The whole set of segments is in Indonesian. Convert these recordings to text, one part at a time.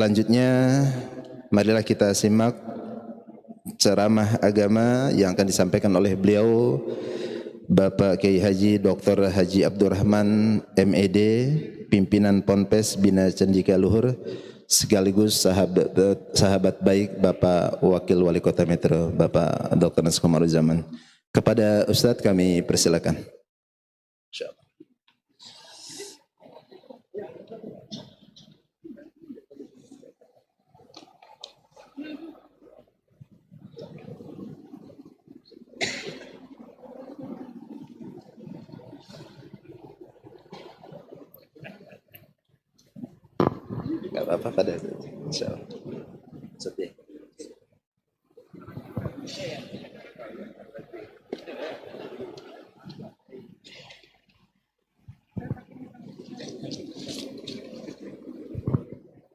Selanjutnya, marilah kita simak ceramah agama yang akan disampaikan oleh beliau, Bapak Kiai Haji Dr. Haji Abdurrahman MED, pimpinan Ponpes Bina Cendika Luhur, sekaligus sahabat baik Bapak Wakil Wali Kota Metro, Bapak Dr. Nas Komaruzaman. Kepada Ustadz kami persilakan. Insyaallah. Gak apa-apa pada insyaallah. Sedih.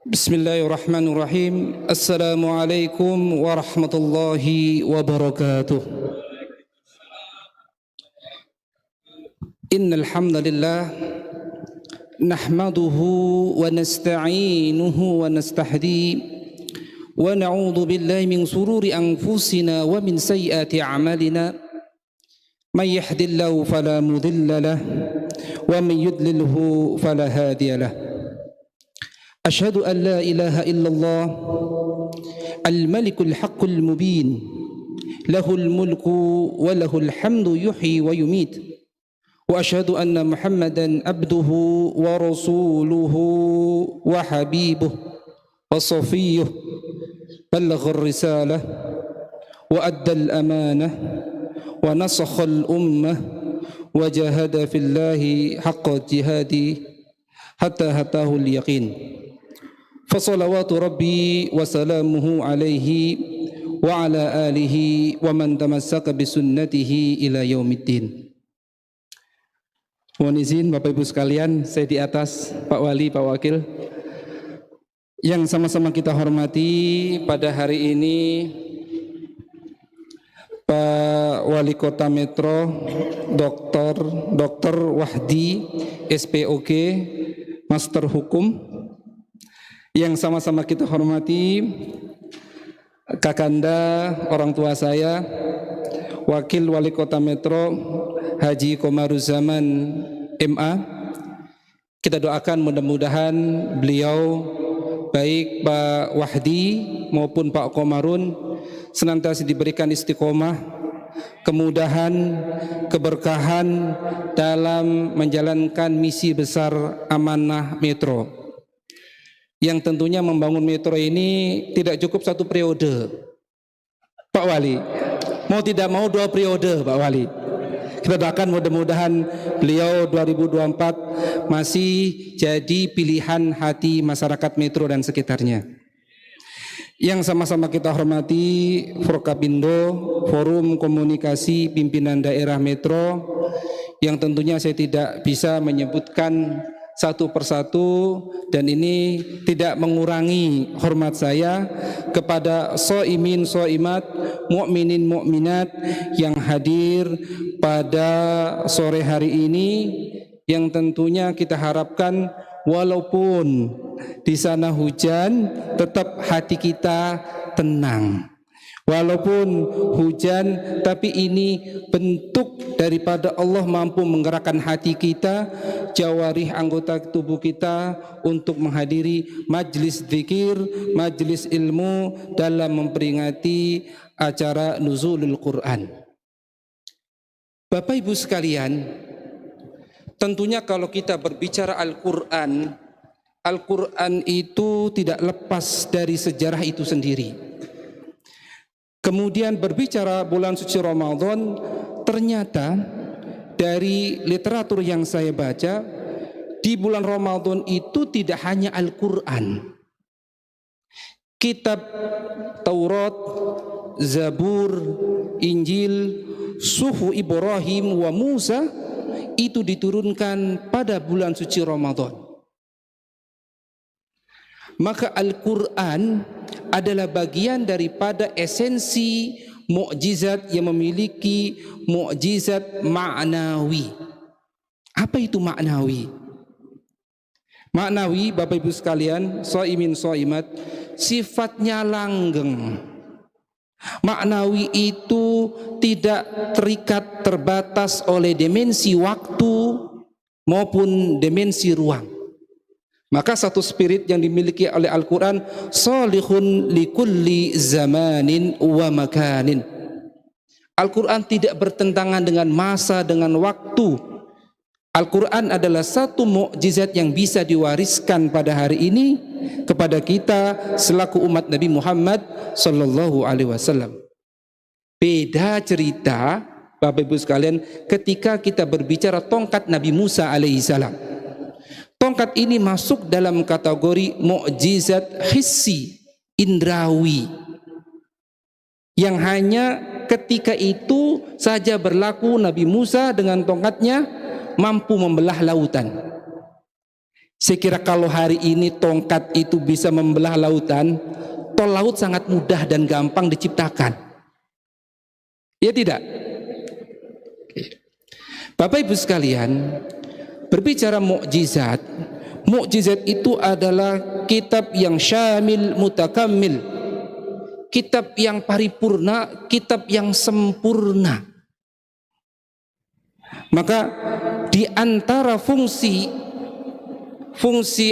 Bismillahirrahmanirrahim. Assalamualaikum warahmatullahi wabarakatuh. Innal hamdalillah nahmaduhu wa nasta'inuhu wa nastahdi wa na'udzu billahi min sururi anfusina wa min sayyiati a'malina. May yahdihillahu fala mudilla lahu wa may yudlilhu fala hadiya lahu. Asyhadu an la ilaha illallah al-malikul haqqul mubin lahul mulku wa lahul hamdu yuhyi wa yumit wa asyhadu anna Muhammadan abduhu wa rasuluhu wa habibuhu wa safiyuhu ballaghar risalah wa addal amanah wa nasakhal ummah wa jahada fillahi haqqa jihadi hatta hatahul yaqin. Fasalawatu Rabbi wa salamuhu alaihi wa ala alihi wa man tamassaka bisunnatihi ila yaumiddin. Mohon izin Bapak Ibu sekalian, saya di atas, Pak Wali, Pak Wakil, yang sama-sama kita hormati pada hari ini Pak Wali Kota Metro Dr. Wahdi SPOG Master Hukum, yang sama-sama kita hormati Kakanda, orang tua saya, Wakil Wali Kota Metro Haji Komaruzaman MA. Kita doakan mudah-mudahan beliau, baik Pak Wahdi maupun Pak Komarun, senantiasa diberikan istiqomah, kemudahan, keberkahan dalam menjalankan misi besar amanah Metro, yang tentunya membangun Metro ini tidak cukup satu periode, Pak Wali. Mau tidak mau 2 periode, Pak Wali. Kita doakan mudah-mudahan beliau 2024 masih jadi pilihan hati masyarakat Metro dan sekitarnya. Yang sama-sama kita hormati Forkapindo, Forum Komunikasi Pimpinan Daerah Metro, yang tentunya saya tidak bisa menyebutkan satu persatu, dan ini tidak mengurangi hormat saya kepada soimin soimat, mukminin mukminat yang hadir pada sore hari ini, yang tentunya kita harapkan walaupun di sana hujan, tetap hati kita tenang. Walaupun hujan, tapi ini bentuk daripada Allah mampu menggerakkan hati kita, jawarih anggota tubuh kita untuk menghadiri majlis zikir, majlis ilmu dalam memperingati acara nuzulul Quran. Bapak Ibu sekalian, tentunya kalau kita berbicara Al-Quran, Al-Quran itu tidak lepas dari sejarah itu sendiri. Kemudian berbicara bulan suci Ramadan, ternyata dari literatur yang saya baca, di bulan Ramadan itu tidak hanya Al-Quran. Kitab Taurat, Zabur, Injil, Suhuf Ibrahim wa Musa itu diturunkan pada bulan suci Ramadan. Maka Al-Quran adalah bagian daripada esensi mukjizat yang memiliki mukjizat ma'nawi. Apa itu ma'nawi? Maknawi, Bapak Ibu sekalian, shaimin shaimat, sifatnya langgeng. Maknawi itu tidak terikat terbatas oleh dimensi waktu maupun dimensi ruang. Maka satu spirit yang dimiliki oleh Al-Quran, salihun likulli zamanin wa makanin. Al-Quran tidak bertentangan dengan masa, dengan waktu. Al-Quran adalah satu mukjizat yang bisa diwariskan pada hari ini kepada kita selaku umat Nabi Muhammad sallallahu alaihi wasallam. Beda cerita, Bapak Ibu sekalian, ketika kita berbicara tongkat Nabi Musa alaihissalam. Tongkat ini masuk dalam kategori mukjizat hissi, indrawi, yang hanya ketika itu saja berlaku. Nabi Musa dengan tongkatnya mampu membelah lautan. Saya kira kalau hari ini tongkat itu bisa membelah lautan, tol laut sangat mudah dan gampang diciptakan. Ya tidak? Bapak Ibu sekalian, berbicara mukjizat, mukjizat itu adalah kitab yang syamil mutakammil, kitab yang paripurna, kitab yang sempurna. Maka di antara fungsi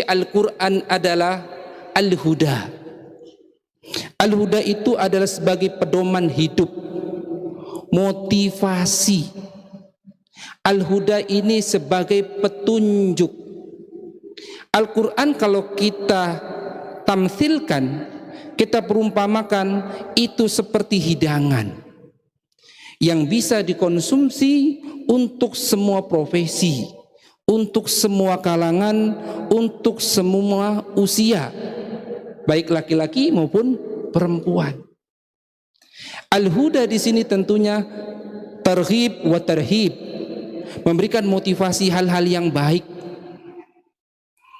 Al-Quran adalah Al-Huda. Al-Huda itu adalah sebagai pedoman hidup, motivasi. Al-Huda ini sebagai petunjuk. Al-Quran kalau kita tamthilkan, kita perumpamakan, itu seperti hidangan yang bisa dikonsumsi untuk semua profesi, untuk semua kalangan, untuk semua usia, baik laki-laki maupun perempuan. Al-Huda di sini tentunya targhib wa tarhib, memberikan motivasi hal-hal yang baik.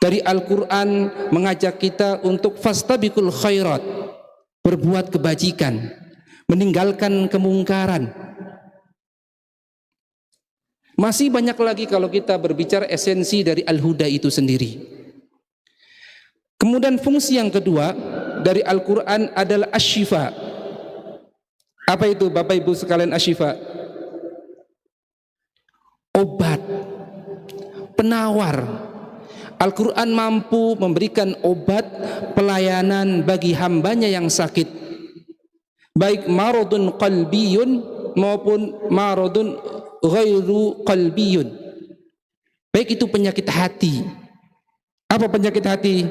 Dari Al-Quran mengajak kita untuk fastabiqul khairat, berbuat kebajikan, meninggalkan kemungkaran. Masih banyak lagi kalau kita berbicara esensi dari Al-Huda itu sendiri. Kemudian fungsi yang kedua dari Al-Quran adalah asy-syifa. Apa itu Bapak Ibu sekalian asy-syifa? Obat, penawar. Al-Quran mampu memberikan obat pelayanan bagi hambanya yang sakit, baik maradun qalbiyun maupun maradun ghairu qalbiyun, baik itu penyakit hati. Apa penyakit hati?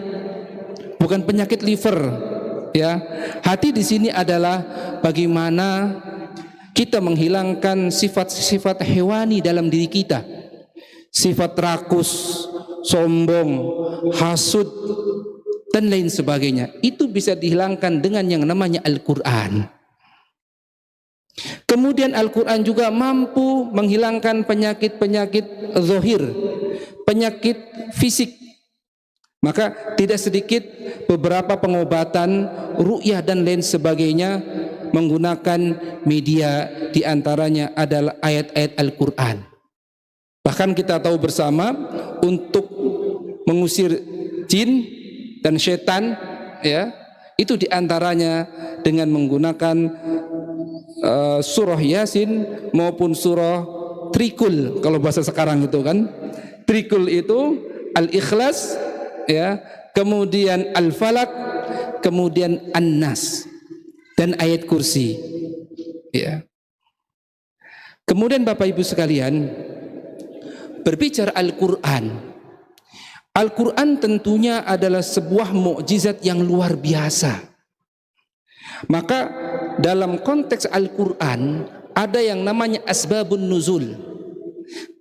Bukan penyakit liver, ya. Hati di sini adalah bagaimana kita menghilangkan sifat-sifat hewani dalam diri kita, sifat rakus, sombong, hasud, dan lain sebagainya. Itu bisa dihilangkan dengan yang namanya Al-Quran. Kemudian Al-Quran juga mampu menghilangkan penyakit-penyakit zahir, penyakit fisik. Maka tidak sedikit beberapa pengobatan, ru'yah dan lain sebagainya menggunakan media, diantaranya adalah ayat-ayat Al-Quran. Bahkan kita tahu bersama, untuk mengusir jin dan setan, ya, itu diantaranya dengan menggunakan surah Yasin maupun surah Trikul kalau bahasa sekarang itu kan. Trikul itu Al-Ikhlas, ya, kemudian Al-Falaq, kemudian An-Nas dan ayat kursi, ya. Kemudian Bapak Ibu sekalian, berbicara Al-Quran, Al-Quran tentunya adalah sebuah mukjizat yang luar biasa. Maka dalam konteks Al-Quran ada yang namanya asbabun nuzul.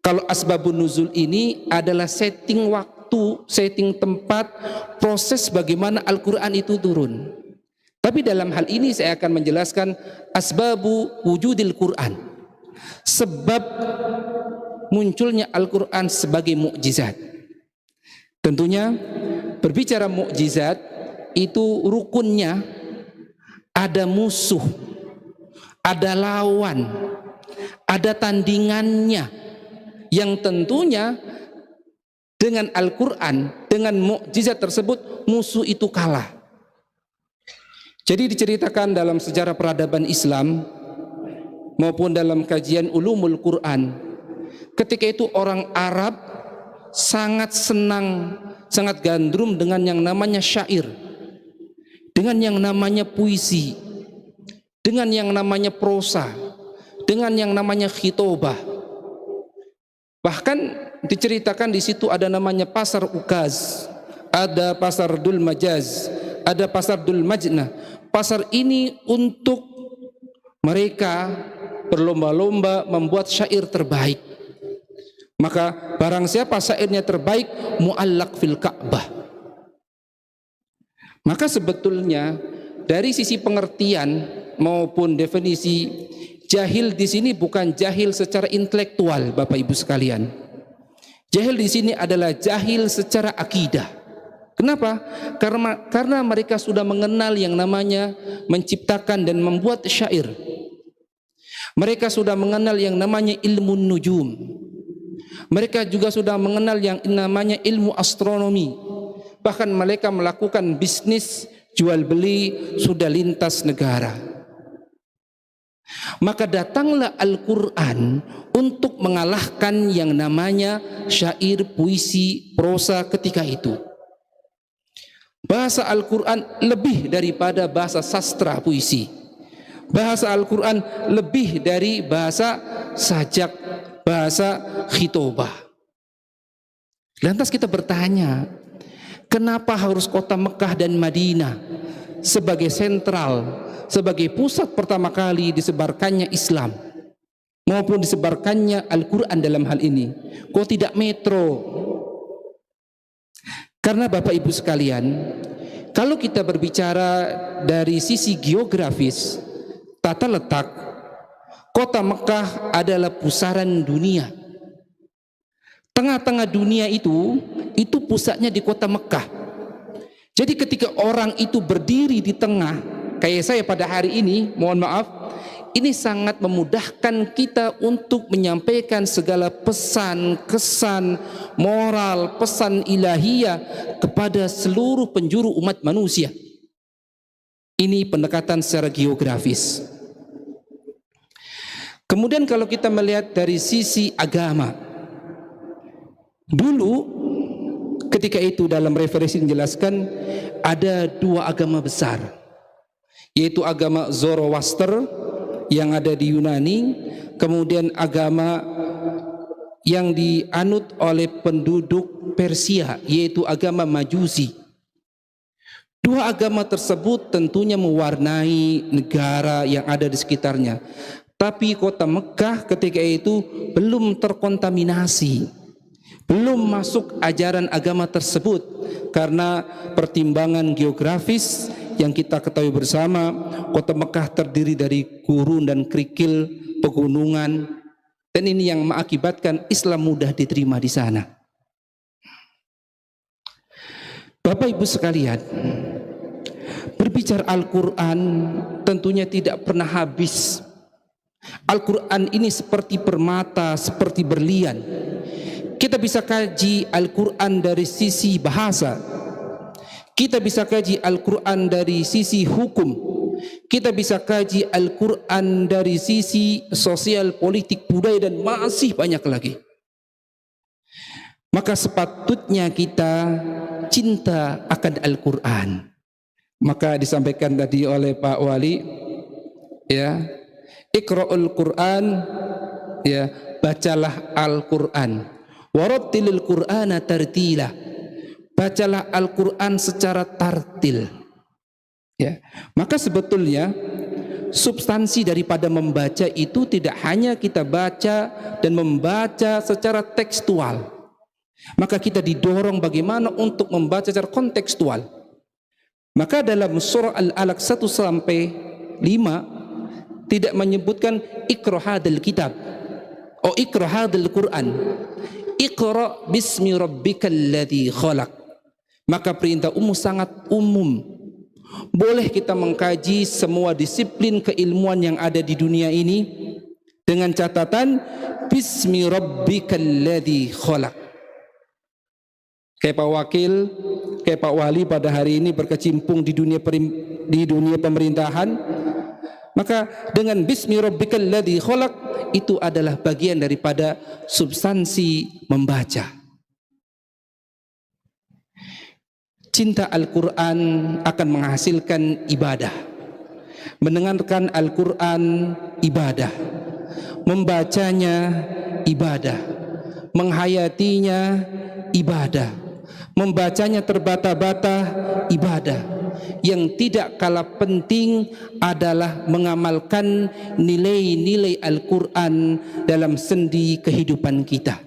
Kalau asbabun nuzul ini adalah setting waktu, setting tempat, proses bagaimana Al-Quran itu turun. Tapi dalam hal ini saya akan menjelaskan asbabu wujudil Quran, sebab munculnya Al-Quran sebagai mukjizat. Tentunya berbicara mukjizat itu rukunnya ada musuh, ada lawan, ada tandingannya, yang tentunya dengan Al-Quran, dengan mukjizat tersebut, musuh itu kalah. Jadi diceritakan dalam sejarah peradaban Islam maupun dalam kajian ulumul Quran, ketika itu orang Arab sangat senang, sangat gandrung dengan yang namanya syair, dengan yang namanya puisi, dengan yang namanya prosa, dengan yang namanya khitobah. Bahkan diceritakan di situ ada namanya pasar Ukaz, ada pasar Dul Majaz, ada pasar Dul Majnah. Pasar ini untuk mereka berlomba-lomba membuat syair terbaik. Maka barang siapa syairnya terbaik, mu'allaq fil Ka'bah. Maka sebetulnya dari sisi pengertian maupun definisi, jahil di sini bukan jahil secara intelektual, Bapak Ibu sekalian. Jahil di sini adalah jahil secara akidah. Kenapa? Karena mereka sudah mengenal yang namanya menciptakan dan membuat syair. Mereka sudah mengenal yang namanya ilmu nujum. Mereka juga sudah mengenal yang namanya ilmu astronomi. Bahkan mereka melakukan bisnis jual beli sudah lintas negara. Maka datanglah Al-Quran untuk mengalahkan yang namanya syair, puisi, prosa ketika itu. Bahasa Al-Quran lebih daripada bahasa sastra puisi. Bahasa Al-Quran lebih dari bahasa sajak, bahasa khitobah. Lantas kita bertanya, kenapa harus kota Mekah dan Madinah sebagai sentral, sebagai pusat pertama kali disebarkannya Islam maupun disebarkannya Al-Quran dalam hal ini? Kok tidak metro? Karena Bapak Ibu sekalian, kalau kita berbicara dari sisi geografis, tata letak, kota Mekah adalah pusaran dunia. Tengah-tengah dunia itu pusatnya di kota Mekah. Jadi ketika orang itu berdiri di tengah, kayak saya pada hari ini, mohon maaf, ini sangat memudahkan kita untuk menyampaikan segala pesan, kesan, moral, pesan ilahiyah kepada seluruh penjuru umat manusia. Ini pendekatan secara geografis. Kemudian kalau kita melihat dari sisi agama, dulu ketika itu dalam referensi menjelaskan ada dua agama besar, yaitu agama Zoroaster yang ada di Yunani, kemudian agama yang dianut oleh penduduk Persia, yaitu agama Majusi. Dua agama tersebut tentunya mewarnai negara yang ada di sekitarnya. Tapi kota Mekah ketika itu belum terkontaminasi, belum masuk ajaran agama tersebut karena pertimbangan geografis yang kita ketahui bersama. Kota Mekah terdiri dari gurun dan kerikil pegunungan, dan ini yang mengakibatkan Islam mudah diterima di sana. Bapak Ibu sekalian, berbicara Al-Quran tentunya tidak pernah habis. Al-Quran ini seperti permata, seperti berlian. Kita bisa kaji Al-Quran dari sisi bahasa, kita bisa kaji Al-Quran dari sisi hukum, kita bisa kaji Al-Quran dari sisi sosial, politik, budaya, dan masih banyak lagi. Maka sepatutnya kita cinta akan Al-Quran. Maka disampaikan tadi oleh Pak Wali, ya, Iqra'ul Quran, ya, bacalah Al-Quran. Warattilil Qur'ana tartila. Bacalah Al-Quran secara tartil. Ya. Maka sebetulnya substansi daripada membaca itu tidak hanya kita baca dan membaca secara tekstual. Maka kita didorong bagaimana untuk membaca secara kontekstual. Maka dalam surah Al-Alaq 1 sampai 5 tidak menyebutkan Iqra hadal kitab, oh Iqra hadal Quran, Iqra bismi rabbikal ladzi khalaq. Maka perintah umum sangat umum. Boleh kita mengkaji semua disiplin keilmuan yang ada di dunia ini dengan catatan bismi rabbikal ladzi khalaq. kayak Pak Wakil, kayak Pak Wali pada hari ini berkecimpung di dunia pemerintahan, maka dengan bismi rabbikal ladzi khalaq itu adalah bagian daripada substansi membaca. Cinta Al-Quran akan menghasilkan ibadah. Mendengarkan Al-Quran ibadah, membacanya ibadah, menghayatinya ibadah, membacanya terbata-bata ibadah. Yang tidak kalah penting adalah mengamalkan nilai-nilai Al-Quran dalam sendi kehidupan kita.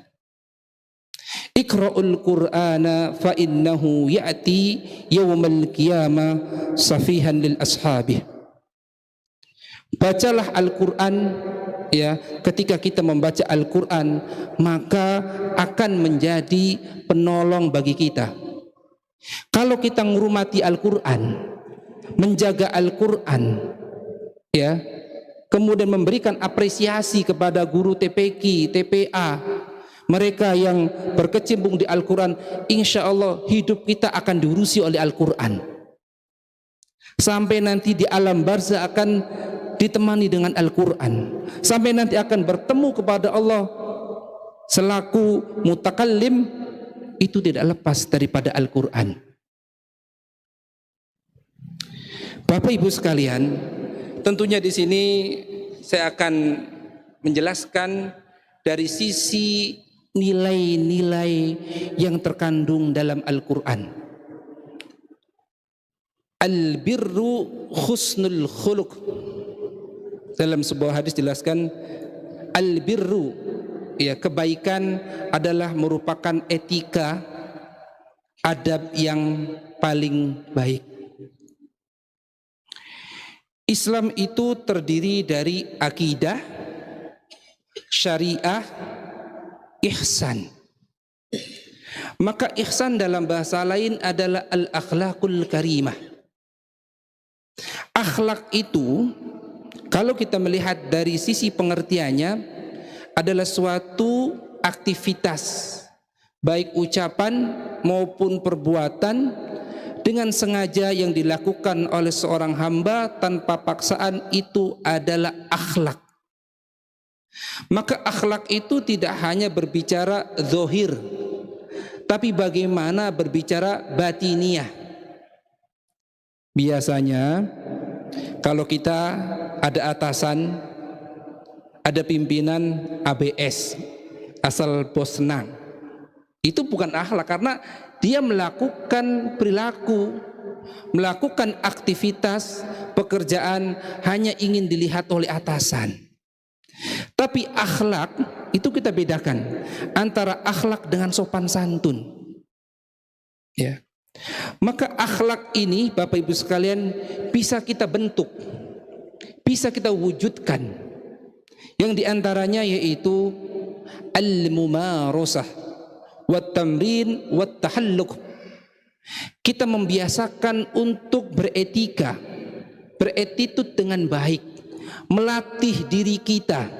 Iqra'ul Qur'ana fa innahu ya'ti yawmal qiyamah safihan lil ashabih. Bacalah Al-Quran, ya, ketika kita membaca Al-Quran maka akan menjadi penolong bagi kita. Kalau kita menghormati Al-Quran, menjaga Al-Quran, ya, kemudian memberikan apresiasi kepada guru TPQ, TPA, mereka yang berkecimpung di Al-Quran, insya Allah hidup kita akan diurusi oleh Al-Quran. Sampai nanti di alam barzah akan ditemani dengan Al-Quran. Sampai nanti akan bertemu kepada Allah selaku mutakallim, itu tidak lepas daripada Al-Quran. Bapak Ibu sekalian, tentunya di sini saya akan menjelaskan dari sisi nilai-nilai yang terkandung dalam Al-Quran. Al-birru husnul khuluq. Dalam sebuah hadis jelaskan al-birru, ya, kebaikan adalah merupakan etika, adab yang paling baik. Islam itu terdiri dari akidah, syariah, ihsan. Maka ihsan dalam bahasa lain adalah al-akhlaqul karimah. Akhlak itu kalau kita melihat dari sisi pengertiannya adalah suatu aktivitas, baik ucapan maupun perbuatan dengan sengaja yang dilakukan oleh seorang hamba tanpa paksaan, itu adalah akhlak. Maka akhlak itu tidak hanya berbicara zahir, tapi bagaimana berbicara batiniah. Biasanya kalau kita ada atasan, ada pimpinan ABS, asal bos senang, itu bukan akhlak, karena dia melakukan perilaku, melakukan aktivitas pekerjaan hanya ingin dilihat oleh atasan. Tapi akhlak itu kita bedakan antara akhlak dengan sopan santun, ya. Maka akhlak ini Bapak Ibu sekalian bisa kita bentuk, bisa kita wujudkan. Yang diantaranya yaitu al-mumarasah wat tamrin wat tahalluq. Kita membiasakan untuk beretika, beretitut dengan baik, melatih diri kita.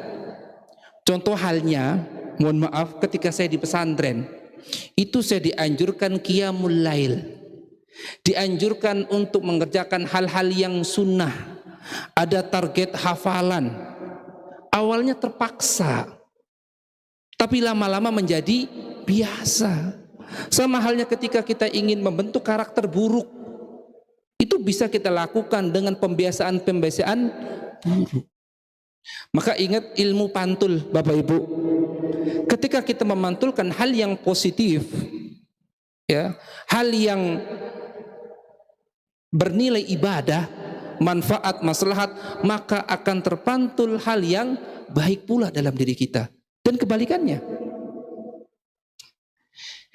Contoh halnya, mohon maaf, ketika saya di pesantren, itu saya dianjurkan qiyamul lail, dianjurkan untuk mengerjakan hal-hal yang sunnah, ada target hafalan. Awalnya terpaksa, tapi lama-lama menjadi biasa. Sama halnya ketika kita ingin membentuk karakter buruk, itu bisa kita lakukan dengan pembiasaan-pembiasaan buruk. Maka ingat ilmu pantul Bapak Ibu, ketika kita memantulkan hal yang positif, ya, hal yang bernilai ibadah, manfaat, maslahat, maka akan terpantul hal yang baik pula dalam diri kita, dan kebalikannya.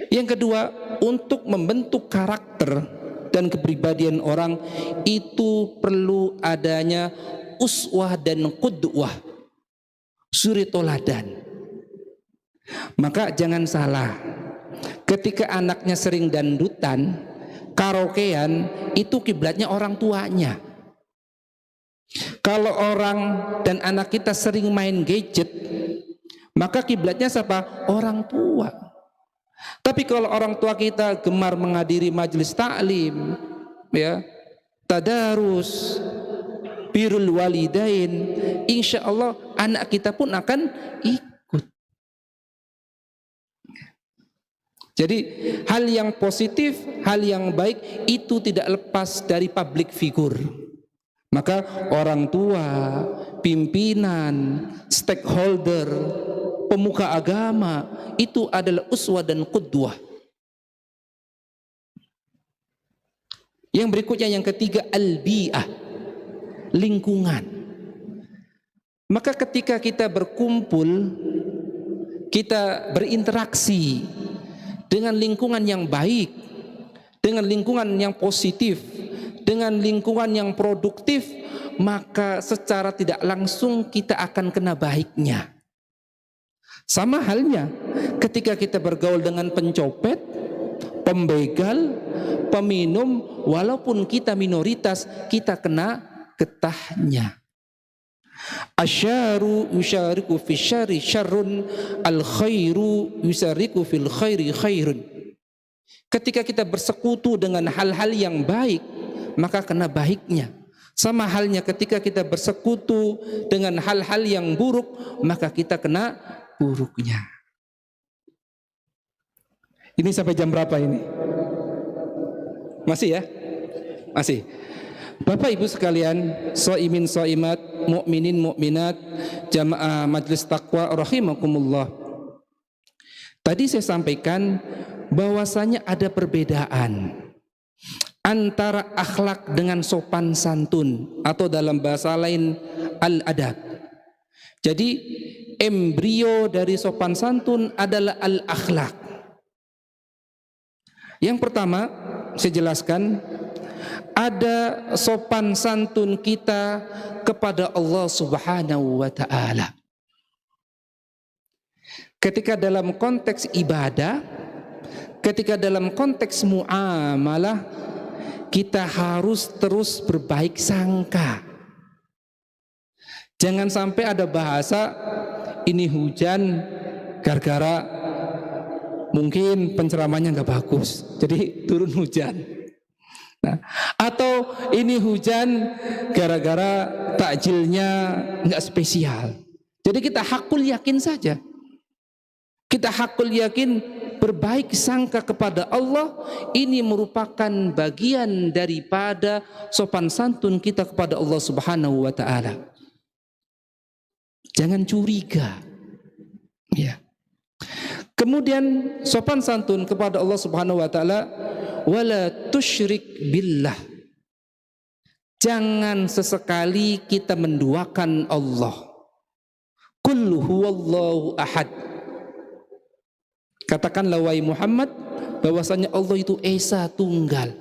Yang kedua, untuk membentuk karakter dan kepribadian orang itu perlu adanya uswah dan qudwah, suri toladan. Maka jangan salah, ketika anaknya sering dandutan, karaokean, itu kiblatnya orang tuanya. Kalau orang dan anak kita sering main gadget, maka kiblatnya siapa? Orang tua. Tapi kalau orang tua kita gemar menghadiri majelis taklim, ya, tadarus, birrul walidain, insya Allah anak kita pun akan ikut. Jadi hal yang positif, hal yang baik itu tidak lepas dari public figure. Maka orang tua, pimpinan, stakeholder, pemuka agama itu adalah uswah dan qudwah. Yang berikutnya, yang ketiga, al-bi'ah, lingkungan. Maka ketika kita berkumpul, kita berinteraksi dengan lingkungan yang baik, dengan lingkungan yang positif, dengan lingkungan yang produktif, maka secara tidak langsung kita akan kena baiknya. Sama halnya ketika kita bergaul dengan pencopet, pembegal, peminum, walaupun kita minoritas, kita kena getahnya. Asyaru yusyariku fi syarri syarrun, al khairu yusyariku fil khairi khairun. Ketika kita bersekutu dengan hal-hal yang baik, maka kena baiknya. Sama halnya ketika kita bersekutu dengan hal-hal yang buruk, maka kita kena buruknya. Ini sampai jam berapa ini? Masih ya? Masih. Bapak Ibu sekalian, shaimin shaimat, mukminin mukminat, jamaah majelis taqwa rahimakumullah. Tadi saya sampaikan bahwasanya ada perbedaan antara akhlak dengan sopan santun, atau dalam bahasa lain al-adab. Jadi embrio dari sopan santun adalah al-akhlak. Yang pertama saya jelaskan, ada sopan santun kita kepada Allah Subhanahu wa ta'ala. Ketika dalam konteks ibadah, ketika dalam konteks muamalah, kita harus terus berbaik sangka. Jangan sampai ada bahasa ini hujan gara-gara mungkin penceramahnya nggak bagus, jadi turun hujan. Nah, atau ini hujan gara-gara takjilnya nggak spesial. Jadi kita hakul yakin saja. Kita hakul yakin berbaik sangka kepada Allah, ini merupakan bagian daripada sopan santun kita kepada Allah Subhanahu wa ta'ala. Jangan curiga. Ya. Kemudian sopan santun kepada Allah Subhanahu wa ta'ala, wala tusyrik billah. Jangan sesekali kita menduakan Allah. Qul huwallahu ahad. Katakanlah wahai Muhammad bahwasanya Allah itu esa tunggal.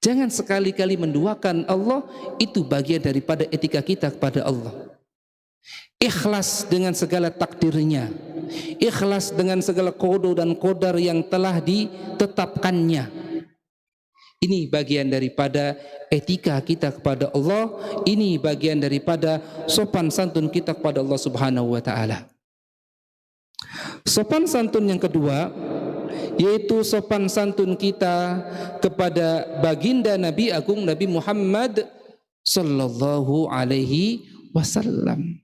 Jangan sekali-kali menduakan Allah, itu bagian daripada etika kita kepada Allah. Ikhlas dengan segala takdirnya, ikhlas dengan segala qada dan qadar yang telah ditetapkannya. Ini bagian daripada etika kita kepada Allah, ini bagian daripada sopan santun kita kepada Allah Subhanahu wa ta'ala. Sopan santun yang kedua yaitu sopan santun kita kepada baginda Nabi Agung Nabi Muhammad sallallahu alaihi wasallam.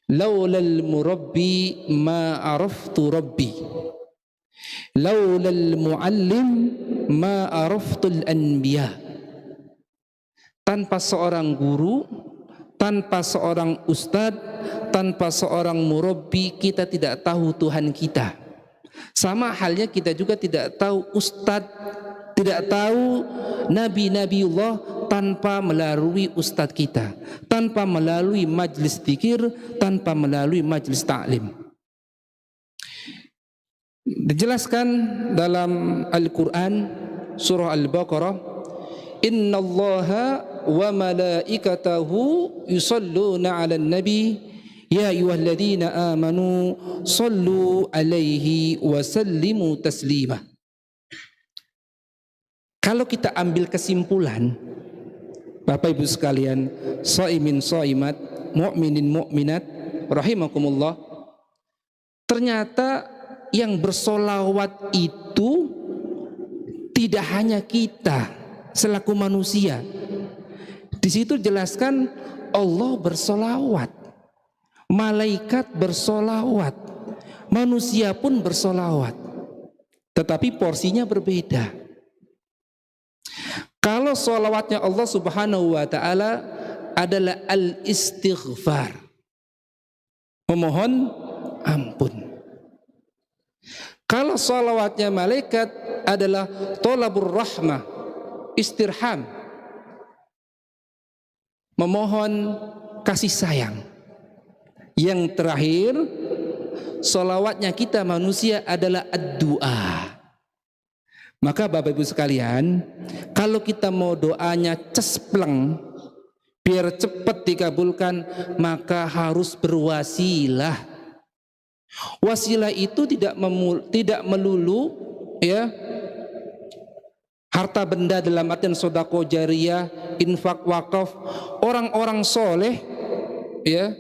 Laulal murabbi ma araftu rabbi, laulal muallim ma araftul anbiya. Tanpa seorang guru, tanpa seorang ustadz, tanpa seorang murabbi, kita tidak tahu Tuhan kita. Sama halnya kita juga tidak tahu ustadz, tidak tahu nabi-nabiullah tanpa melalui ustadz kita, tanpa melalui majlis dzikir, tanpa melalui majlis ta'lim. Dijelaskan dalam Al-Quran surah Al-Baqarah, innallaha wa malaikatahu yusalluna 'alan nabi ya ayyuhalladzina amanu sallu 'alaihi wa sallimu taslima. Kalau kita ambil kesimpulan, Bapak Ibu sekalian, shaimin shaimat, mukminin mukminat rahimakumullah, ternyata yang bersolawat itu tidak hanya kita selaku manusia. Di situ jelaskan Allah bersolawat, malaikat bersolawat, manusia pun bersolawat, tetapi porsinya berbeda. Kalau solawatnya Allah Subhanahu wa ta'ala adalah al-istighfar, memohon ampun. Kalau salawatnya malaikat adalah tolabur rahmah, istirham, memohon kasih sayang. Yang terakhir, salawatnya kita manusia adalah ad-du'a. Maka Bapak Ibu sekalian, kalau kita mau doanya cespleng biar cepat dikabulkan, maka harus berwasilah. Wasilah itu tidak melulu ya harta benda dalam artian sedekah jariyah, infak, wakaf. Orang-orang soleh ya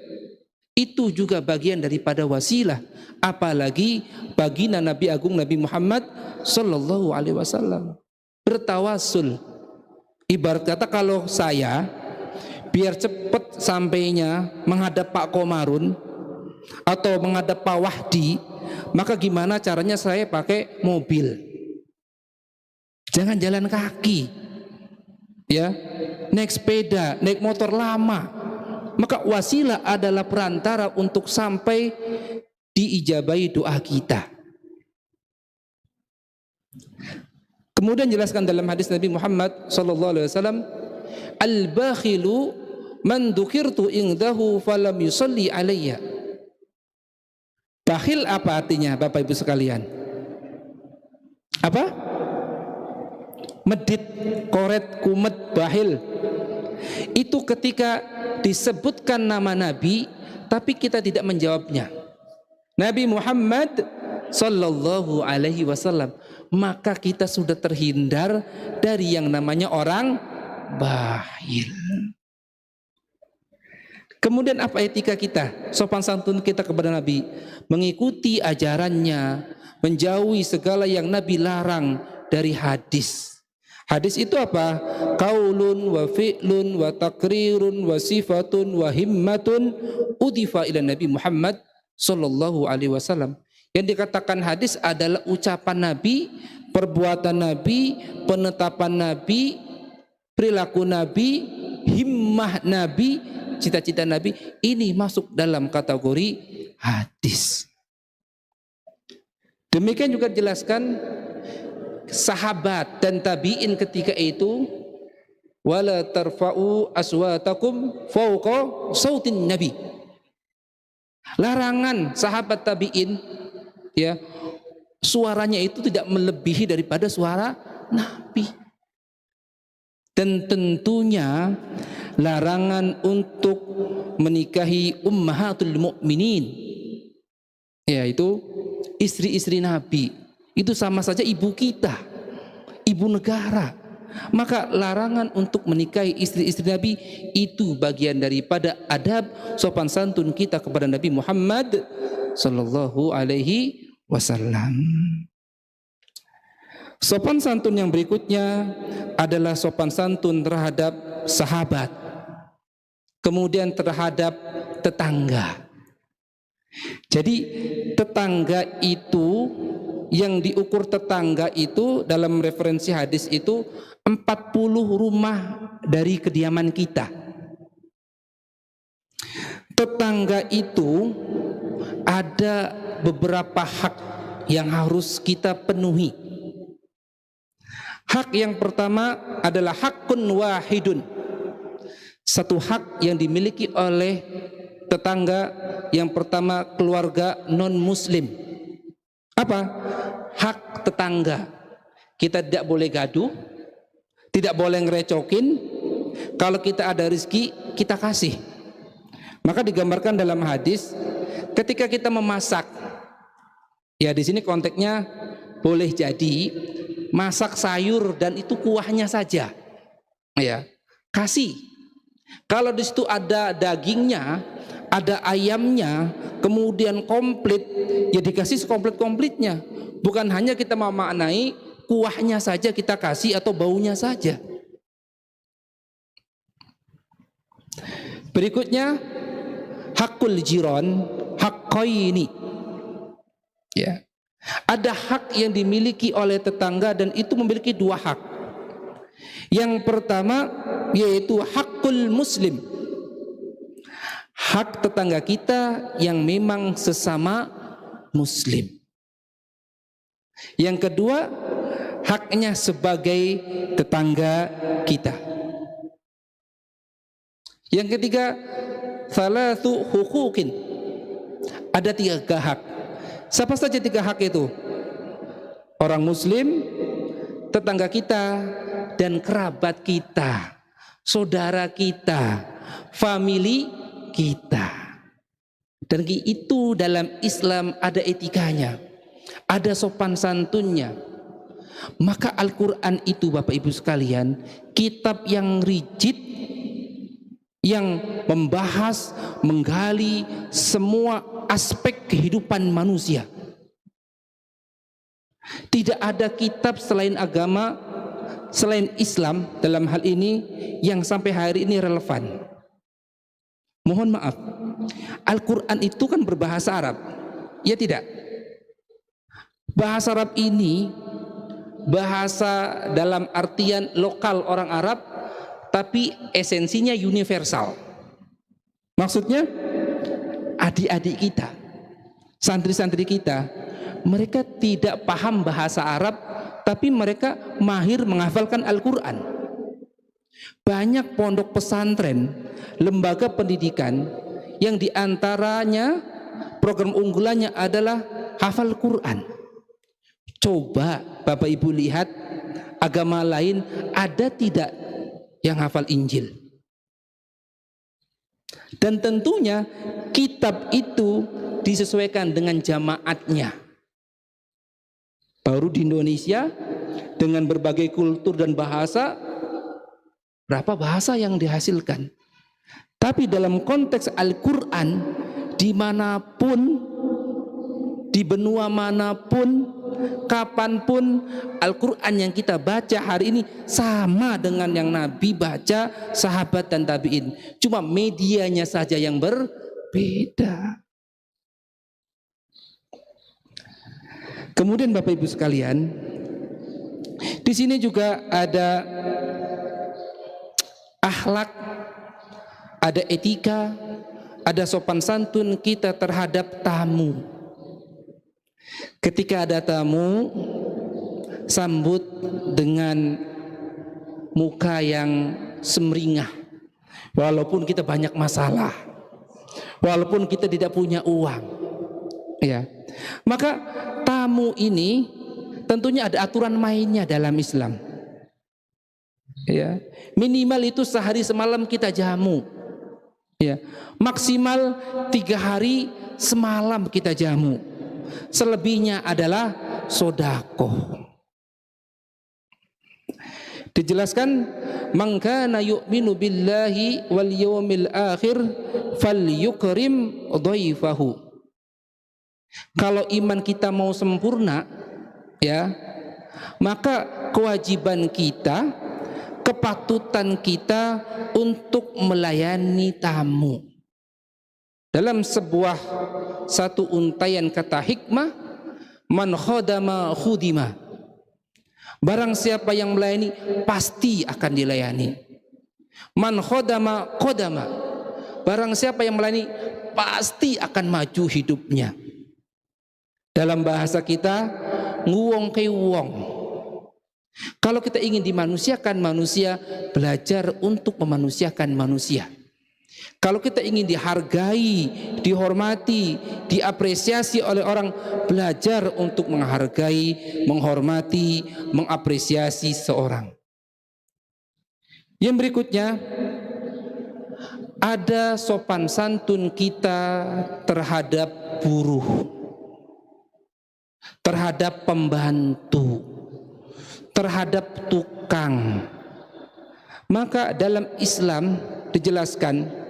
itu juga bagian daripada wasilah, apalagi baginda Nabi Agung Nabi Muhammad sallallahu alaihi wasallam bertawasul. Ibarat kata kalau saya biar cepat sampainya menghadap Pak Komarun atau menghadap Pak Wahdi, maka gimana caranya saya pakai mobil, jangan jalan kaki ya, naik sepeda, naik motor lama. Maka wasilah adalah perantara untuk sampai diijabahi doa kita. Kemudian jelaskan dalam hadis Nabi Muhammad sallallahu alaihi wasallam, al-bakhilu man dzukirtu indahu falam yusalli alayya. Bakhil apa artinya Bapak Ibu sekalian? Apa? Medit, koret, kumet, bakhil. Itu ketika disebutkan nama Nabi tapi kita tidak menjawabnya. Nabi Muhammad sallallahu alaihi wasallam, maka kita sudah terhindar dari yang namanya orang bakhil. Kemudian apa etika kita, sopan santun kita kepada Nabi? Mengikuti ajarannya, menjauhi segala yang Nabi larang dari hadis. Hadis itu apa? Qaulun wa fi'lun wa takrirun wa sifatun wa himmatun udifa ila Nabi Muhammad sallallahu alaihi wasallam. Yang dikatakan hadis adalah ucapan Nabi, perbuatan Nabi, penetapan Nabi, perilaku Nabi, himmah Nabi, cita-cita Nabi. Ini masuk dalam kategori hadis. Demikian juga dijelaskan sahabat dan tabi'in ketika itu, wala tarfa'u aswatakum fawqa sautin nabi. Larangan sahabat tabi'in ya, suaranya itu tidak melebihi daripada suara Nabi. Dan tentunya larangan untuk menikahi ummahatul mukminin, yaitu istri-istri Nabi. Itu sama saja ibu kita, ibu negara. Maka larangan untuk menikahi istri-istri Nabi itu bagian daripada adab sopan santun kita kepada Nabi Muhammad sallallahu alaihi wasallam. Sopan santun yang berikutnya adalah sopan santun terhadap sahabat, kemudian terhadap tetangga. Jadi tetangga itu, yang diukur tetangga itu dalam referensi hadis itu 40 rumah dari kediaman kita. Tetangga itu ada beberapa hak yang harus kita penuhi. Hak yang pertama adalah hakun wahidun, satu hak yang dimiliki oleh tetangga. Yang pertama, keluarga non muslim. Apa? Hak tetangga. Kita tidak boleh gaduh, tidak boleh ngerecokin. Kalau kita ada rezeki, kita kasih. Maka digambarkan dalam hadis, ketika kita memasak, ya di sini konteksnya boleh jadi masak sayur dan itu kuahnya saja, ya kasih. Kalau di situ ada dagingnya, ada ayamnya, kemudian komplit, ya dikasih sekomplit-komplitnya. Bukan hanya kita memaknai kuahnya saja kita kasih atau baunya saja. Berikutnya, hakul jiron, haqqaini. Ya. Ada hak yang dimiliki oleh tetangga dan itu memiliki dua hak. Yang pertama yaitu hakul muslim. Hak tetangga kita yang memang sesama muslim. Yang kedua, haknya sebagai tetangga kita. Yang ketiga, thalathu huquqin. Ada 3 hak. Siapa saja 3 hak itu? Orang muslim, tetangga kita, dan kerabat kita, saudara kita, famili kita. Dan itu dalam Islam ada etikanya, ada sopan santunnya. Maka Al-Quran itu Bapak Ibu sekalian, kitab yang rigid, yang membahas, menggali semua aspek kehidupan manusia. Tidak ada kitab selain agama, selain Islam dalam hal ini yang sampai hari ini relevan. Mohon maaf, Al-Quran itu kan berbahasa Arab, ya tidak? Bahasa Arab ini bahasa dalam artian lokal orang Arab, tapi esensinya universal. Maksudnya adik-adik kita, santri-santri kita, mereka tidak paham bahasa Arab, tapi mereka mahir menghafalkan Al-Quran. Banyak pondok pesantren, lembaga pendidikan yang diantaranya program unggulannya adalah hafal Quran. Coba Bapak Ibu lihat agama lain ada tidak yang hafal Injil? Dan tentunya kitab itu disesuaikan dengan jamaatnya. Baru di Indonesia dengan berbagai kultur dan bahasa, berapa bahasa yang dihasilkan. Tapi dalam konteks Al-Quran, dimanapun, di benua manapun, kapanpun, Al-Quran yang kita baca hari ini sama dengan yang Nabi baca, sahabat dan tabi'in. Cuma medianya saja yang berbeda. Kemudian Bapak Ibu sekalian, di sini juga ada akhlak, ada etika, ada sopan santun kita terhadap tamu. Ketika ada tamu, sambut dengan muka yang semringah. Walaupun kita banyak masalah, walaupun kita tidak punya uang, ya. Maka tamu ini tentunya ada aturan mainnya dalam Islam. Ya, minimal itu sehari semalam kita jamu. Ya, maksimal 3 hari semalam kita jamu. Selebihnya adalah sodakoh. Dijelaskan, man kana yu'minu billahi wal yawmil akhir falyukrim dhaifahu. Kalau iman kita mau sempurna, ya, maka kewajiban kita, kepatutan kita untuk melayani tamu. Dalam satu untaian kata hikmah, man khodama khudima. Barang siapa yang melayani pasti akan dilayani. Man khodama khodama. Barang siapa yang melayani pasti akan maju hidupnya. Dalam bahasa kita, nguwong ke wong. Kalau kita ingin dimanusiakan manusia, belajar untuk memanusiakan manusia. Kalau kita ingin dihargai, dihormati, diapresiasi oleh orang, belajar untuk menghargai, menghormati, mengapresiasi seorang. Yang berikutnya, ada sopan santun kita terhadap buruh, terhadap pembantu, terhadap tukang. Maka dalam Islam dijelaskan,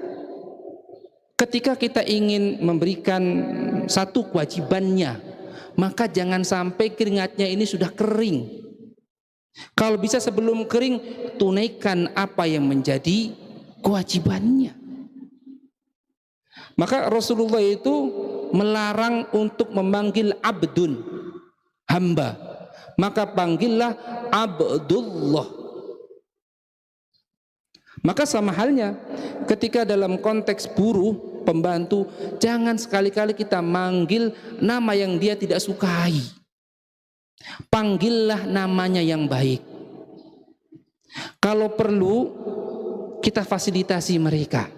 ketika kita ingin memberikan satu kewajibannya, maka jangan sampai keringatnya ini sudah kering. Kalau bisa sebelum kering, tunaikan apa yang menjadi kewajibannya. Maka Rasulullah itu melarang untuk memanggil abdun, hamba. Maka panggillah Abdullah. Maka sama halnya ketika dalam konteks buruh, pembantu, jangan sekali-kali kita manggil nama yang dia tidak sukai. Panggillah namanya yang baik. Kalau perlu kita fasilitasi mereka.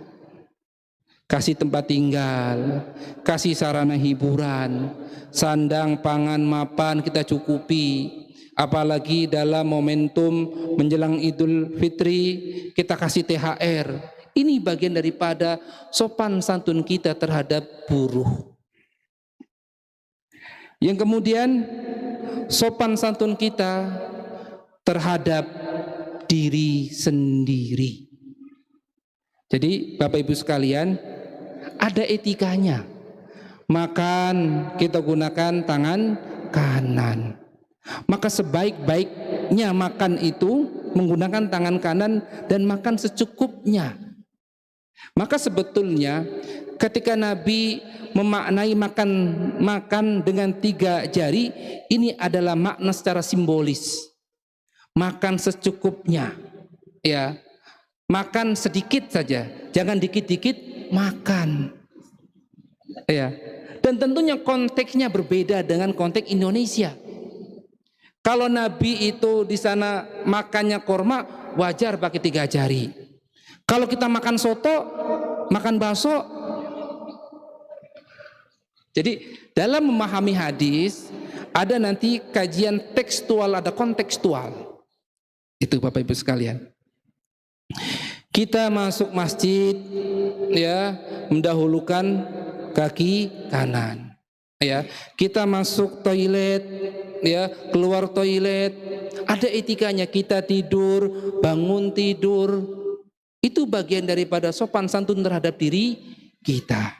Kasih tempat tinggal, kasih sarana hiburan, sandang, pangan, mapan kita cukupi. Apalagi dalam momentum menjelang Idul Fitri, kita kasih THR. Ini bagian daripada sopan santun kita terhadap buruh. Yang kemudian sopan santun kita terhadap diri sendiri. Jadi Bapak Ibu sekalian, ada etikanya. Makan kita gunakan tangan kanan. Maka sebaik-baiknya makan itu menggunakan tangan kanan dan makan secukupnya. Maka sebetulnya ketika Nabi memaknai makan dengan 3 jari, ini adalah makna secara simbolis. Makan secukupnya, ya. Makan sedikit saja, jangan dikit-dikit makan. Ya. Dan tentunya konteksnya berbeda dengan konteks Indonesia. Kalau Nabi itu di sana makannya korma, wajar pakai 3 jari. Kalau kita makan soto, makan bakso. Jadi dalam memahami hadis, ada nanti kajian tekstual, ada kontekstual. Itu Bapak Ibu sekalian. Kita masuk masjid, ya, mendahulukan kaki kanan. Ya, kita masuk toilet, ya, keluar toilet, ada etikanya. Kita tidur, bangun tidur, itu bagian daripada sopan santun terhadap diri kita.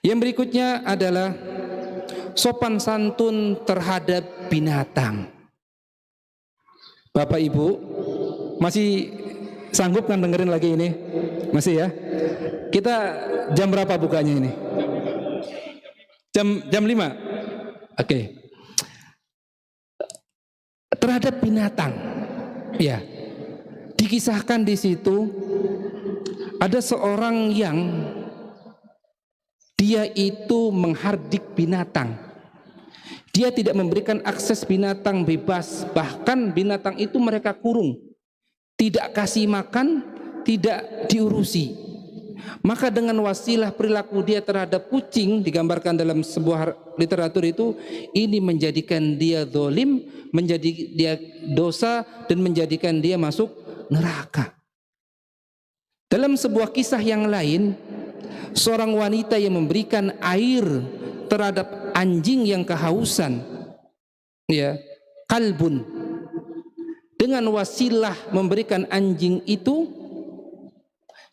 Yang berikutnya adalah sopan santun terhadap binatang. Bapak Ibu masih sanggup kan dengerin lagi ini? Masih ya? Kita jam berapa bukanya ini? Jam 5. Oke. Terhadap binatang, ya, dikisahkan di situ ada seorang yang dia itu menghardik binatang. Dia tidak memberikan akses binatang bebas, bahkan binatang itu mereka kurung, tidak kasih makan, tidak diurusi. Maka dengan wasilah perilaku dia terhadap kucing, digambarkan dalam sebuah literatur itu, ini menjadikan dia zalim, menjadi dia dosa, dan menjadikan dia masuk neraka. Dalam sebuah kisah yang lain, seorang wanita yang memberikan air terhadap anjing yang kehausan, ya, kalbun, dengan wasilah memberikan anjing itu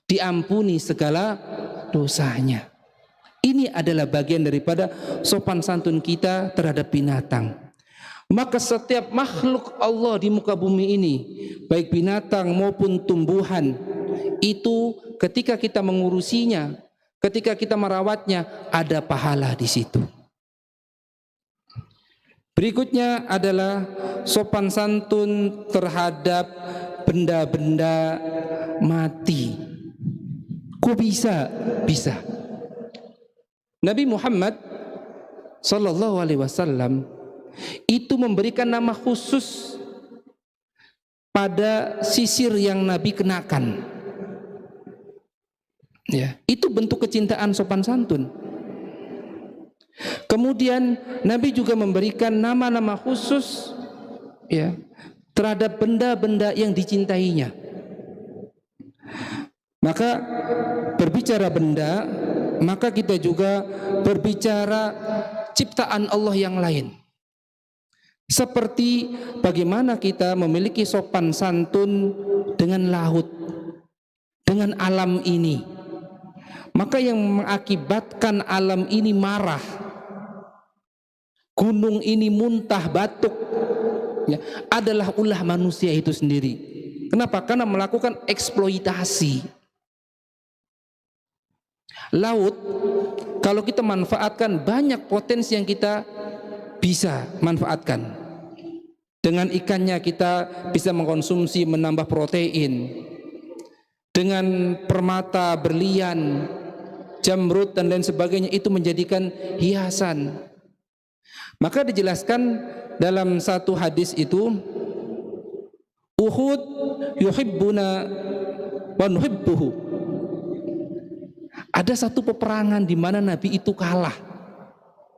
diampuni segala dosanya. Ini adalah bagian daripada sopan santun kita terhadap binatang. Maka setiap makhluk Allah di muka bumi ini, baik binatang maupun tumbuhan, itu ketika kita mengurusinya, ketika kita merawatnya, ada pahala di situ. Berikutnya adalah sopan santun terhadap benda-benda mati. Kok bisa? Bisa. Nabi Muhammad Sallallahu Alaihi Wasallam itu memberikan nama khusus pada sisir yang Nabi kenakan. Ya, itu bentuk kecintaan sopan santun. Kemudian Nabi juga memberikan nama-nama khusus, ya, terhadap benda-benda yang dicintainya. Maka berbicara benda, maka kita juga berbicara ciptaan Allah yang lain. Seperti bagaimana kita memiliki sopan santun dengan laut, dengan alam ini. Maka yang mengakibatkan alam ini marah, gunung ini muntah batuk, ya, adalah ulah manusia itu sendiri. Kenapa? Karena melakukan eksploitasi. Laut, kalau kita manfaatkan, banyak potensi yang kita bisa manfaatkan. Dengan ikannya kita bisa mengkonsumsi, menambah protein. Dengan permata, berlian, jamrud dan lain sebagainya, itu menjadikan hiasan. Maka dijelaskan dalam satu hadis itu, Uhud yuhibbuna wa nuhibbuhu. Ada satu peperangan di mana Nabi itu kalah,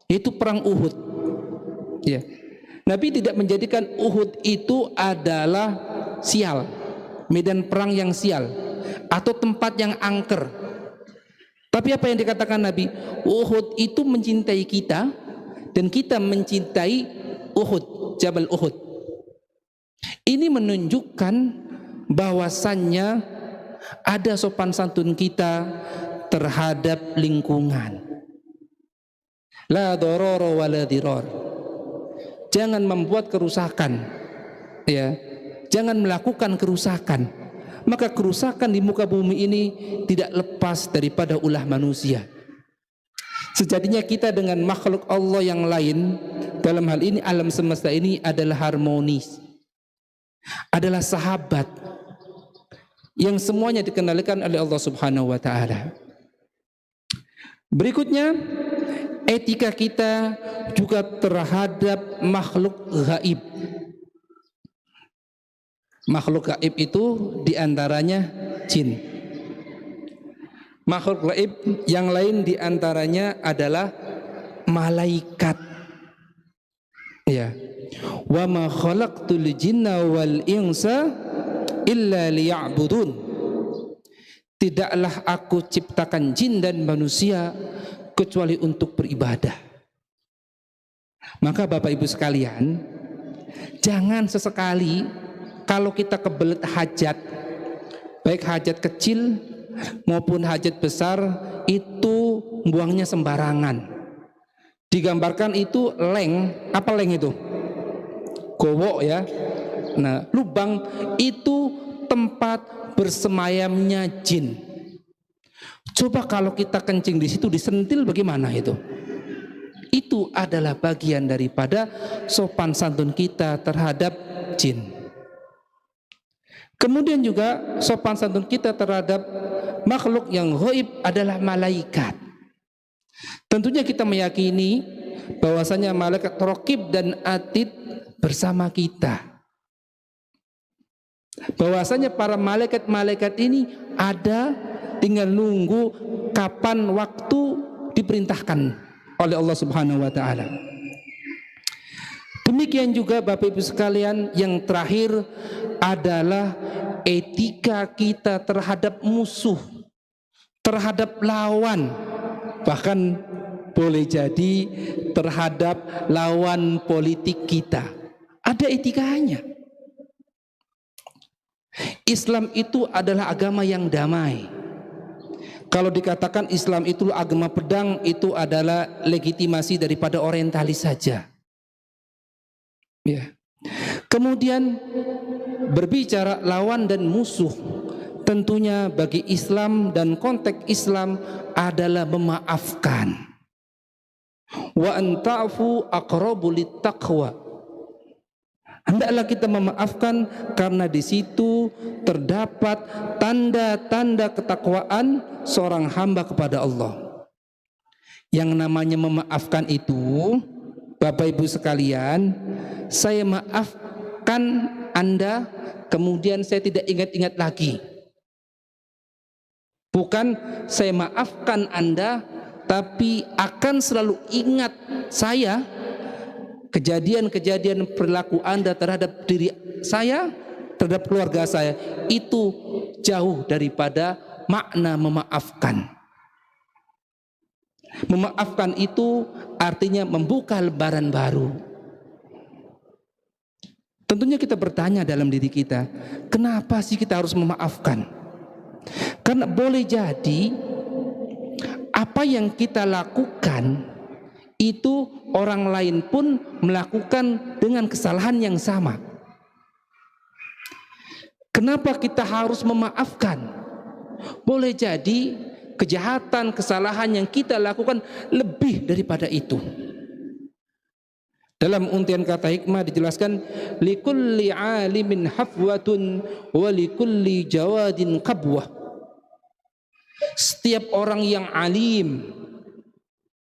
yaitu perang Uhud. Ya. Nabi tidak menjadikan Uhud itu adalah sial, medan perang yang sial, atau tempat yang angker. Tapi apa yang dikatakan Nabi? Uhud itu mencintai kita, dan kita mencintai Uhud, Jabal Uhud. Ini menunjukkan bahwasannya ada sopan santun kita terhadap lingkungan. La dororo wa la diror. Jangan membuat kerusakan, ya. Jangan melakukan kerusakan. Maka kerusakan di muka bumi ini tidak lepas daripada ulah manusia. Sejatinya kita dengan makhluk Allah yang lain, dalam hal ini alam semesta ini, adalah harmonis, adalah sahabat yang semuanya dikendalikan oleh Allah Subhanahu wa taala. Berikutnya, etika kita juga terhadap makhluk gaib. Makhluk gaib itu diantaranya jin. Makhluk gaib yang lain diantaranya adalah malaikat. Ya. Wa ma khalaqtul jinna wal insa illa liya'budun. Tidaklah aku ciptakan jin dan manusia kecuali untuk beribadah. Maka Bapak Ibu sekalian, jangan sesekali kalau kita kebelet hajat, baik hajat kecil maupun hajat besar, itu buangnya sembarangan. Digambarkan itu leng, apa leng itu? Gowok ya. Nah, lubang itu tempat bersemayamnya jin. Coba kalau kita kencing di situ, disentil, bagaimana itu? Itu adalah bagian daripada sopan santun kita terhadap jin. Kemudian juga sopan santun kita terhadap makhluk yang gaib adalah malaikat. Tentunya kita meyakini bahwasanya malaikat raqib dan atid bersama kita. Bahwasanya para malaikat-malaikat ini ada, tinggal nunggu kapan waktu diperintahkan oleh Allah Subhanahu wa taala. Demikian juga Bapak Ibu sekalian, yang terakhir adalah etika kita terhadap musuh, terhadap lawan, bahkan boleh jadi terhadap lawan politik kita. Ada etikanya. Islam itu adalah agama yang damai. Kalau dikatakan Islam itu agama pedang, itu adalah legitimasi daripada orientalis saja. Ya. Kemudian berbicara lawan dan musuh, tentunya bagi Islam dan konteks Islam adalah memaafkan. Wa anta'fu aqrabu littaqwa. Hendaklah kita memaafkan, karena di situ terdapat tanda-tanda ketakwaan seorang hamba kepada Allah. Yang namanya memaafkan itu, Bapak Ibu sekalian, saya maafkan Anda, kemudian saya tidak ingat-ingat lagi. Bukan saya maafkan Anda, tapi akan selalu ingat saya kejadian-kejadian perilaku Anda terhadap diri saya, terhadap keluarga saya. Itu jauh daripada makna memaafkan. Memaafkan itu artinya membuka lembaran baru. Tentunya kita bertanya dalam diri kita, kenapa sih kita harus memaafkan? Karena boleh jadi apa yang kita lakukan itu orang lain pun melakukan dengan kesalahan yang sama. Kenapa kita harus memaafkan? Boleh jadi kejahatan, kesalahan yang kita lakukan lebih daripada itu. Dalam untian kata hikmah dijelaskan, likulli alimin hafwatun wa likulli jawadin qabwah. Setiap orang yang alim,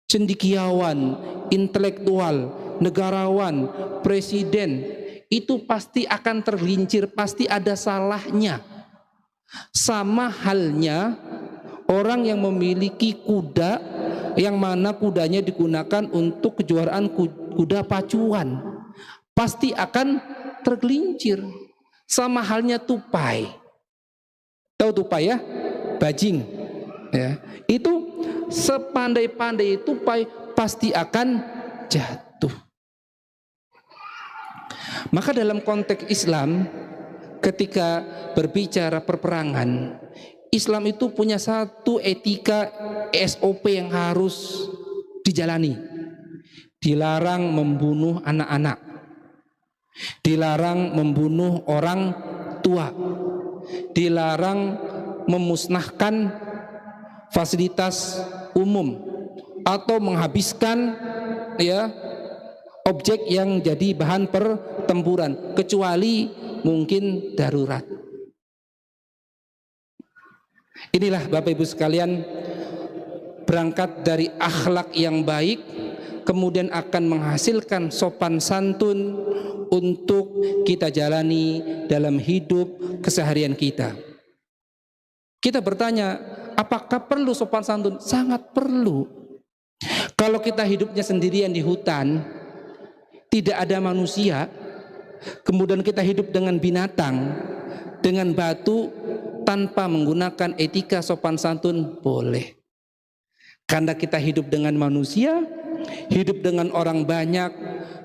cendekiawan, intelektual, negarawan, presiden, itu pasti akan tergelincir, pasti ada salahnya. Sama halnya orang yang memiliki kuda, yang mana kudanya digunakan untuk kejuaraan kuda pacuan, pasti akan tergelincir. Sama halnya tupai. Tahu tupai ya? Bajing. Ya, itu sepandai-pandai tupai pasti akan jatuh. Maka dalam konteks Islam, ketika berbicara perperangan, Islam itu punya satu etika SOP yang harus dijalani. Dilarang membunuh anak-anak, dilarang membunuh orang tua, dilarang memusnahkan fasilitas umum atau menghabiskan objek yang jadi bahan pertempuran, kecuali mungkin darurat. Inilah Bapak Ibu sekalian, berangkat dari akhlak yang baik kemudian akan menghasilkan sopan santun untuk kita jalani dalam hidup keseharian kita. Kita bertanya, apakah perlu sopan santun? Sangat perlu. Kalau kita hidupnya sendirian di hutan, tidak ada manusia, kemudian kita hidup dengan binatang, dengan batu, tanpa menggunakan etika sopan santun, boleh. Karena kita hidup dengan manusia, hidup dengan orang banyak,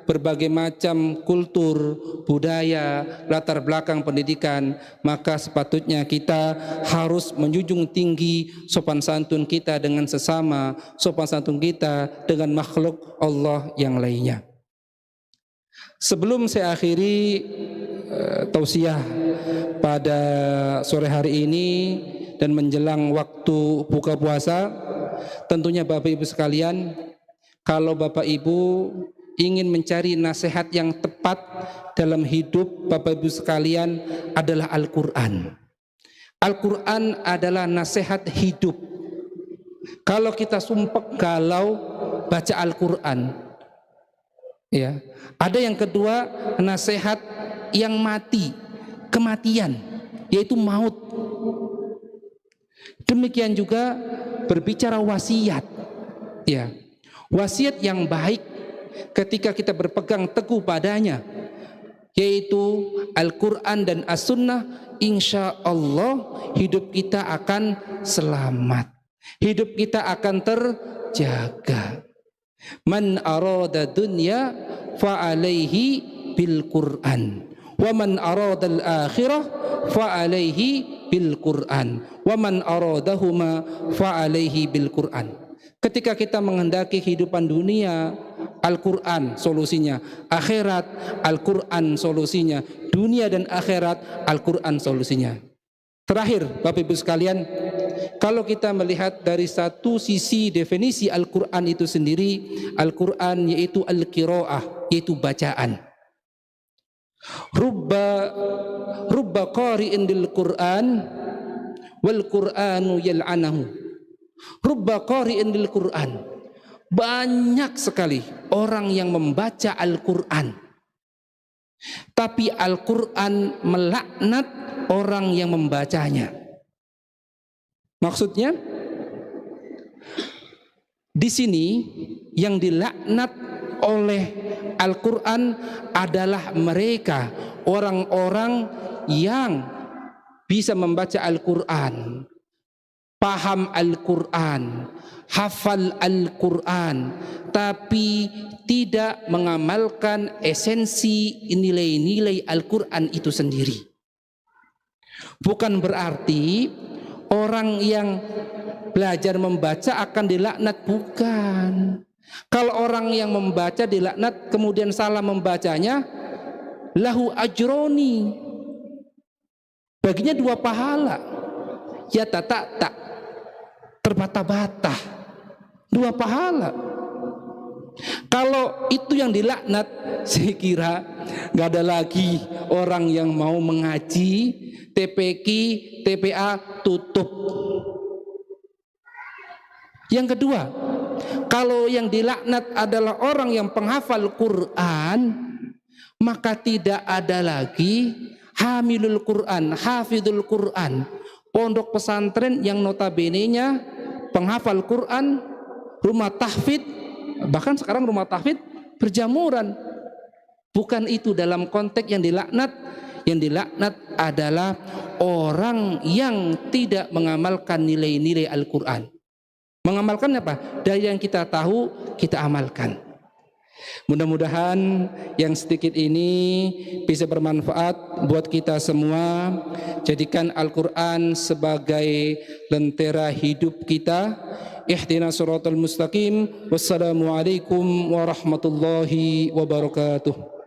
berbagai macam kultur, budaya, latar belakang pendidikan, maka sepatutnya kita harus menjunjung tinggi sopan santun kita dengan sesama, sopan santun kita dengan makhluk Allah yang lainnya. Sebelum saya akhiri tausiah pada sore hari ini dan menjelang waktu buka puasa, tentunya Bapak Ibu sekalian, kalau Bapak Ibu ingin mencari nasihat yang tepat dalam hidup Bapak Ibu sekalian adalah Al-Quran. Al-Quran adalah nasihat hidup. Kalau kita sumpek galau baca Al-Quran, ya. Ada yang kedua, nasihat yang mati, kematian, yaitu maut. Demikian juga berbicara wasiat, ya. Wasiat yang baik ketika kita berpegang teguh padanya, yaitu Al-Quran dan As-Sunnah, insya Allah hidup kita akan selamat, hidup kita akan terjaga. Man arada dunya fa alaihi bil Quran, wa man arada al akhirah fa alaihi bil Quran, wa man aradahuma fa alaihi bil Quran. Ketika kita menghendaki kehidupan dunia, Al-Quran solusinya, akhirat Al-Quran solusinya, dunia dan akhirat Al-Quran solusinya. Terakhir Bapak Ibu sekalian, kalau kita melihat dari satu sisi definisi Al-Quran itu sendiri, Al-Quran yaitu Al-Qiraah, yaitu bacaan. Rubba qari'in lil Quran wal Qur'anu yal'anahu. Rubba qari'in lil Quran. Banyak sekali orang yang membaca Al-Quran, tapi Al-Quran melaknat orang yang membacanya. Maksudnya, di sini yang dilaknat oleh Al-Quran adalah mereka, orang-orang yang bisa membaca Al-Quran, paham Al-Quran, hafal Al-Quran, tapi tidak mengamalkan esensi nilai-nilai Al-Quran itu sendiri. Bukan berarti orang yang belajar membaca akan dilaknat, bukan. Kalau orang yang membaca dilaknat kemudian salah membacanya, lahu ajroni, baginya 2 pahala. Ya tak terbata-bata, 2 pahala. Kalau itu yang dilaknat, saya kira nggak ada lagi orang yang mau mengaji. TPQ, TPA tutup. Yang kedua, kalau yang dilaknat adalah orang yang penghafal Quran, maka tidak ada lagi hamilul Quran, hafidul Quran, pondok pesantren yang notabene-nya penghafal Quran, rumah tahfidz, bahkan sekarang rumah tahfidz berjamuran. Bukan itu dalam konteks yang dilaknat. Yang dilaknat adalah orang yang tidak mengamalkan nilai-nilai Al-Quran. Mengamalkan apa? Dari yang kita tahu, kita amalkan. Mudah-mudahan yang sedikit ini bisa bermanfaat buat kita semua. Jadikan Al-Quran sebagai lentera hidup kita. Ihdinas siratal mustaqim. Wassalamualaikum warahmatullahi wabarakatuh.